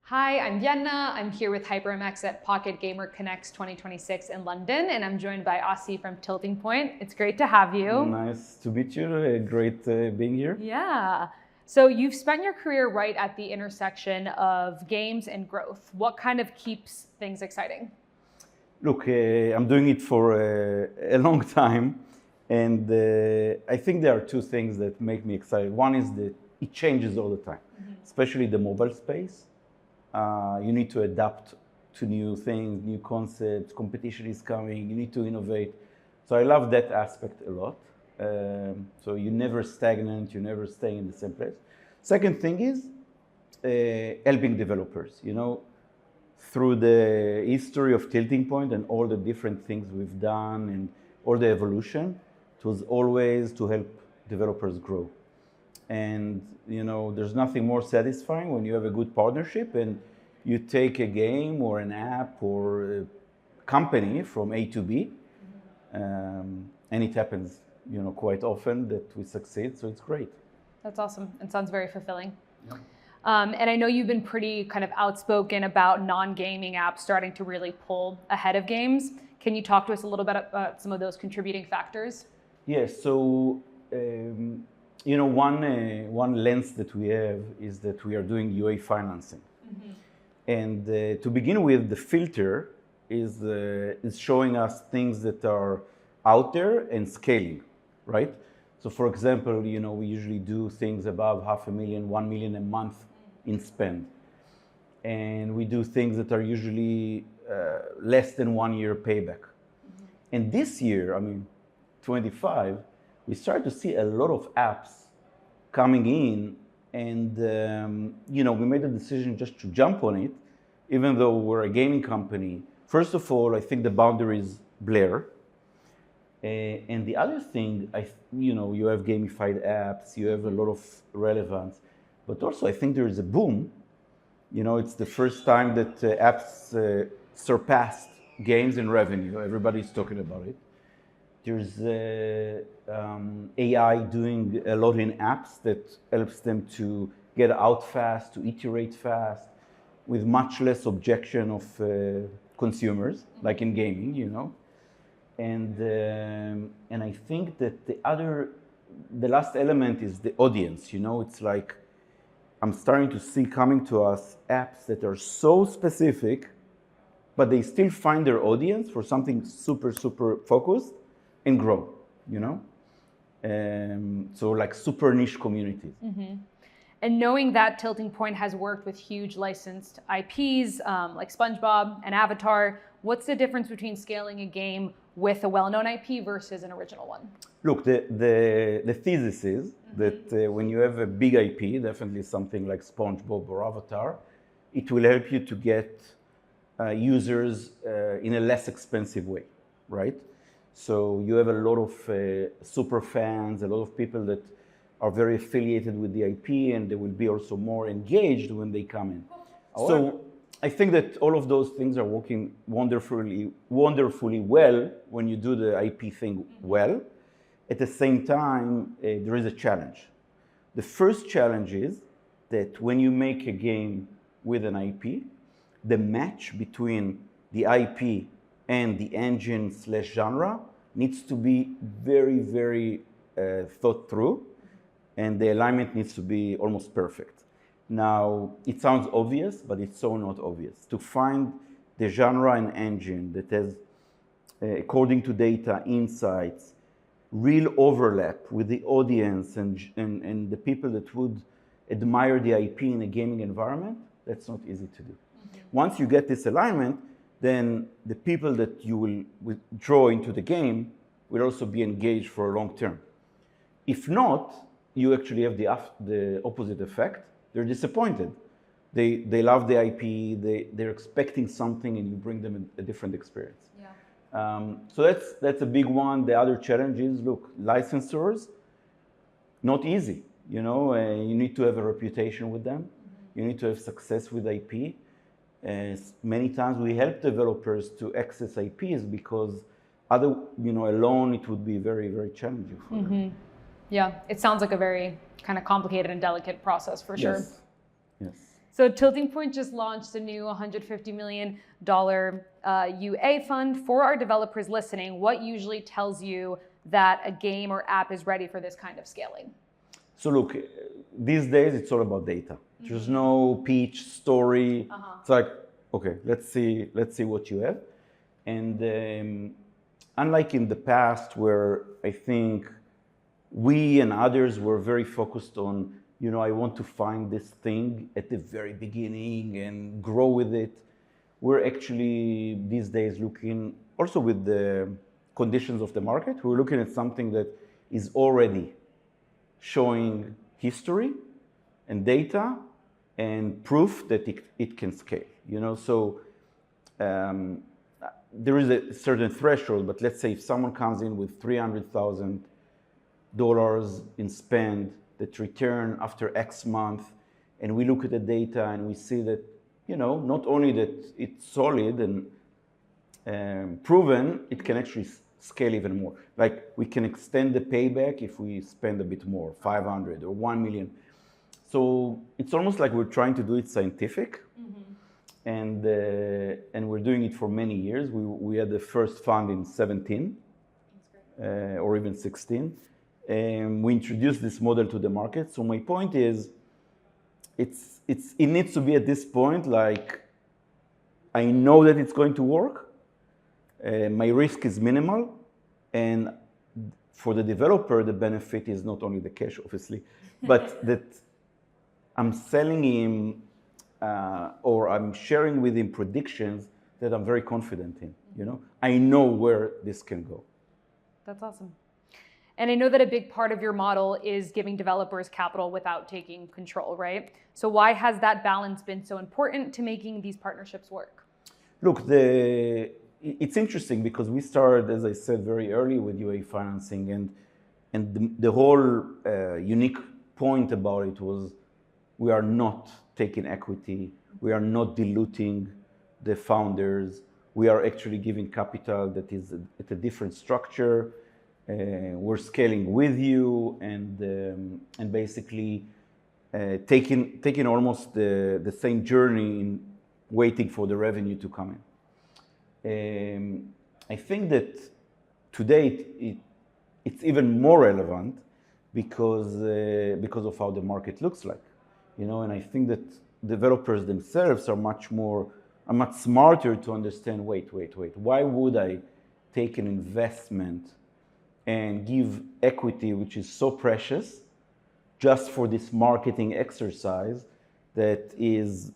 Hi, I'm Yenna. I'm here with HyprMX at Pocket Gamer Connects 2026 in London, and I'm joined by Asi from Tilting Point. It's great to have you. Nice to meet you. Great being here. Yeah. So you've spent your career right at the intersection of games and growth. What kind of keeps things exciting? Look, I'm doing it for a long time, and I think there are two things that make me excited. One is that it changes all the time, especially the mobile space. You need to adapt to new things, new concepts, competition is coming, you need to innovate. So I love that aspect a lot. So you're never stagnant, you never stay in the same place. Second thing is helping developers, through the history of Tilting Point and all the different things we've done and all the evolution, it was always to help developers grow. And there's nothing more satisfying when you have a good partnership and you take a game or an app or a company from A to B, and it happens, quite often that we succeed. So it's great. That's awesome. It sounds very fulfilling. Yeah. And I know you've been pretty kind of outspoken about non-gaming apps starting to really pull ahead of games. Can you talk to us a little bit about some of those contributing factors? Yes. So. One lens that we have is that we are doing UA financing. And to begin with, the filter is showing us things that are out there and scaling, right? So for example, we usually do things above $500,000, $1 million a month in spend. And we do things that are usually less than 1 year payback. And this year, 25, we started to see a lot of apps coming in, and we made a decision just to jump on it, even though we're a gaming company. First of all, I think the boundaries blur, and the other thing, you have gamified apps, you have a lot of relevance, but also I think there is a boom. It's the first time that apps surpassed games in revenue. Everybody's talking about it. There's AI doing a lot in apps that helps them to get out fast, to iterate fast, with much less objection of consumers, like in gaming, And I think that the last element is the audience. It's like I'm starting to see coming to us apps that are so specific, but they still find their audience for something super, super focused and grow, so like super niche communities. And knowing that Tilting Point has worked with huge licensed IPs like SpongeBob and Avatar, what's the difference between scaling a game with a well-known IP versus an original one? Look, the thesis is that when you have a big IP, definitely something like SpongeBob or Avatar, it will help you to get users in a less expensive way, right? So you have a lot of super fans, a lot of people that are very affiliated with the IP, and they will be also more engaged when they come in. So I think that all of those things are working wonderfully well when you do the IP thing well. At the same time, there is a challenge. The first challenge is that when you make a game with an IP, the match between the IP and the engine/genre needs to be very, very thought through, and the alignment needs to be almost perfect. Now, it sounds obvious, but it's so not obvious. To find the genre and engine that has, according to data, insights, real overlap with the audience and the people that would admire the IP in a gaming environment, that's not easy to do. Once you get this alignment, then the people that you will draw into the game will also be engaged for a long term. If not, you actually have the opposite effect. They're disappointed. They love the IP, they're expecting something, and you bring them a different experience. Yeah. So that's a big one. The other challenge is, look, licensors, not easy. You need to have a reputation with them. You need to have success with IP. Many times we help developers to access IPs because alone it would be very, very challenging for them. Yeah, it sounds like a very kind of complicated and delicate process for sure. Yes. So Tilting Point just launched a new $150 million UA fund. For our developers listening, what usually tells you that a game or app is ready for this kind of scaling? So look, these days it's all about data. There's no pitch, story. It's like, okay, let's see what you have. And unlike in the past where I think we and others were very focused on, I want to find this thing at the very beginning and grow with it. We're actually these days looking, also with the conditions of the market, we're looking at something that is already showing history and data and proof that it can scale. So there is a certain threshold, but let's say if someone comes in with $300,000 in spend that return after X month, and we look at the data and we see that, not only that it's solid and proven, it can actually scale even more. Like we can extend the payback if we spend a bit more, 500 or 1 million. So it's almost like we're trying to do it scientific, and we're doing it for many years. We had the first fund in 17 or even 16. We introduced this model to the market. So my point is, it needs to be at this point like I know that it's going to work. My risk is minimal, and for the developer, the benefit is not only the cash, obviously, but that I'm selling him or I'm sharing with him predictions that I'm very confident in. I know where this can go. That's awesome. And I know that a big part of your model is giving developers capital without taking control, right? So why has that balance been so important to making these partnerships work? Look, it's interesting because we started, as I said, very early with UA financing, and the whole unique point about it was we are not taking equity, we are not diluting the founders, we are actually giving capital that is at a different structure. We're scaling with you and basically taking almost the same journey in waiting for the revenue to come in. I think that today it's even more relevant because of how the market looks like, and I think that developers themselves are much smarter to understand, wait, why would I take an investment and give equity, which is so precious, just for this marketing exercise that is,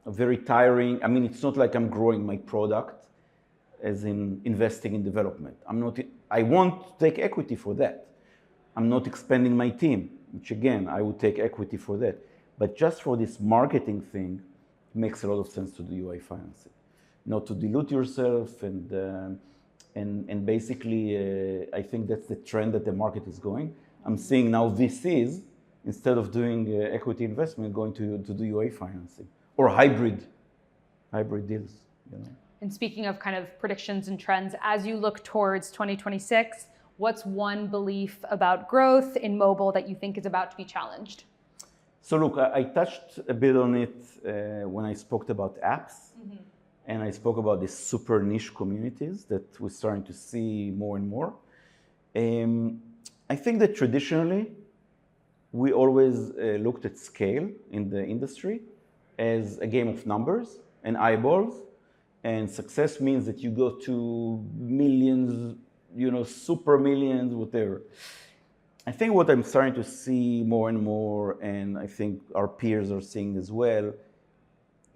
very tiring. I mean, it's not like I'm growing my product as in investing in development. I want to take equity for that. I'm not expanding my team, which again, I would take equity for that. But just for this marketing thing, it makes a lot of sense to do UA financing. Not to dilute yourself and basically, I think that's the trend that the market is going. I'm seeing now VCs, instead of doing equity investment, going to do UA financing or hybrid deals. And speaking of kind of predictions and trends, as you look towards 2026, what's one belief about growth in mobile that you think is about to be challenged? So look, I touched a bit on it when I spoke about apps. And I spoke about these super niche communities that we're starting to see more and more. I think that traditionally, we always looked at scale in the industry as a game of numbers and eyeballs. And success means that you go to millions, super millions, whatever. I think what I'm starting to see more and more, and I think our peers are seeing as well,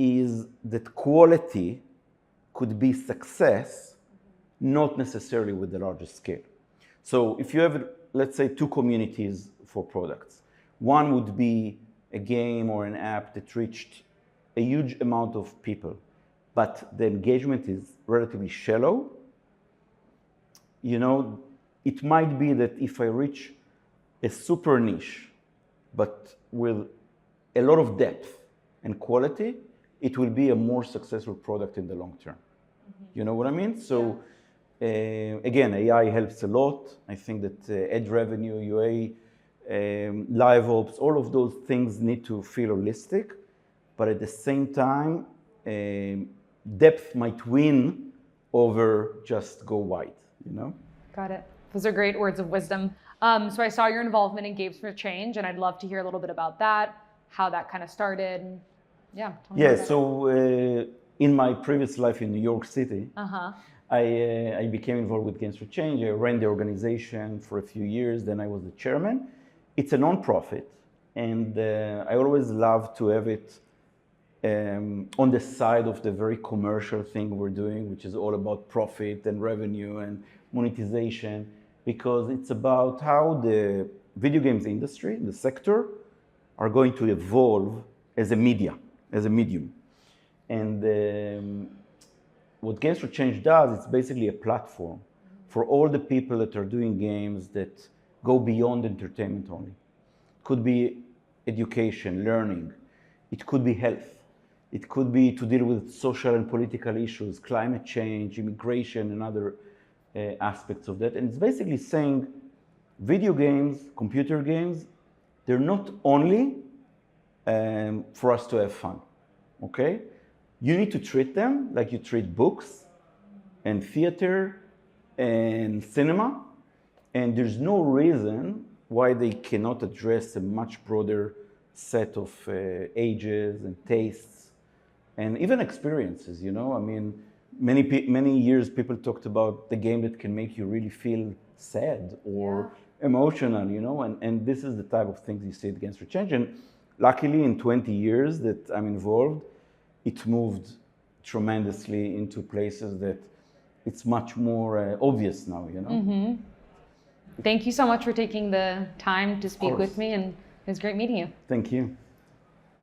is that quality could be success, not necessarily with the largest scale. So if you have, let's say, two communities for products, one would be a game or an app that reached a huge amount of people, but the engagement is relatively shallow. It might be that if I reach a super niche, but with a lot of depth and quality, it will be a more successful product in the long term. You know what I mean? So again, AI helps a lot. I think that ad revenue, UA live ops, all of those things need to feel holistic, but at the same time, depth might win over just go wide, you know? Got it. Those are great words of wisdom. So I saw your involvement in Games for Change, and I'd love to hear a little bit about that, how that kind of started. And yeah. Tell me about So in my previous life in New York City, I became involved with Games for Change. I ran the organization for a few years. Then I was the chairman. It's a non-profit, and I always love to have it on the side of the very commercial thing we're doing, which is all about profit and revenue and monetization, because it's about how the video games industry, the sector, are going to evolve as a medium. And what Games for Change does, it's basically a platform for all the people that are doing games that go beyond entertainment only. It could be education, learning. It could be health. It could be to deal with social and political issues, climate change, immigration, and other aspects of that. And it's basically saying video games, computer games, they're not only for us to have fun, okay? You need to treat them like you treat books and theater and cinema, and there's no reason why they cannot address a much broader set of ages and tastes and even experiences, you know? I mean, many years people talked about the game that can make you really feel sad or emotional, you know? And this is the type of things you see at Games for Change. And luckily, in 20 years that I'm involved, it moved tremendously into places that it's much more obvious now, you know? Mm-hmm. Thank you so much for taking the time to speak with me, and it was great meeting you. Thank you.